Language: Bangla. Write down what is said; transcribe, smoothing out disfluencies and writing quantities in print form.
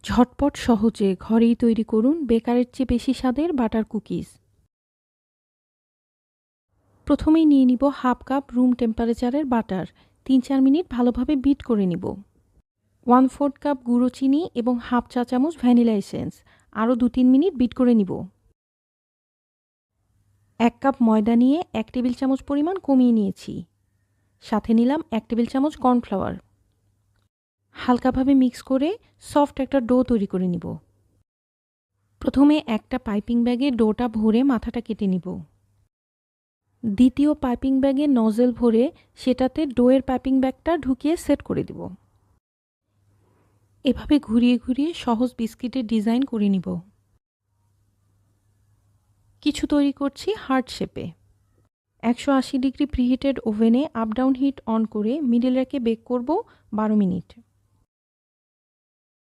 ঝটপট সহজে ঘরেই তৈরি করুন বেকারের চেয়ে বেশি স্বাদের বাটার কুকিজ। প্রথমেই নিয়ে নিব half cup room টেম্পারেচারের butter. ৩-৪ minute ভালোভাবে বিট করে নিব। 1/4 কাপ গুঁড়ো চিনি এবং হাফ চা চামচ ভ্যানিলা এসেন্স আরও ২-৩ মিনিট বিট করে নিব। ১ কাপ ময়দা নিয়ে ১ টেবিল চামচ পরিমাণ কমিয়ে নিয়েছি। সাথে নিলাম ১ টেবিল চামচ কর্নফ্লাওয়ার। হালকাভাবে মিক্স করে সফট একটা ডো তৈরি করে নিব। প্রথমে একটা পাইপিং ব্যাগে ডোটা ভরে মাথাটা কেটে নিব। দ্বিতীয় পাইপিং ব্যাগে নজেল ভরে সেটাতে ডোয়ের পাইপিং ব্যাগটা ঢুকিয়ে সেট করে দিব। এভাবে ঘুরিয়ে ঘুরিয়ে সহজ বিস্কিটের ডিজাইন করে নিব। কিছু তৈরি করছি হার্ট শেপে। ১৮০ ডিগ্রি প্রিহিটেড ওভেনে আপ ডাউন হিট অন করে মিডল রেখে বেক করব ১২ মিনিট।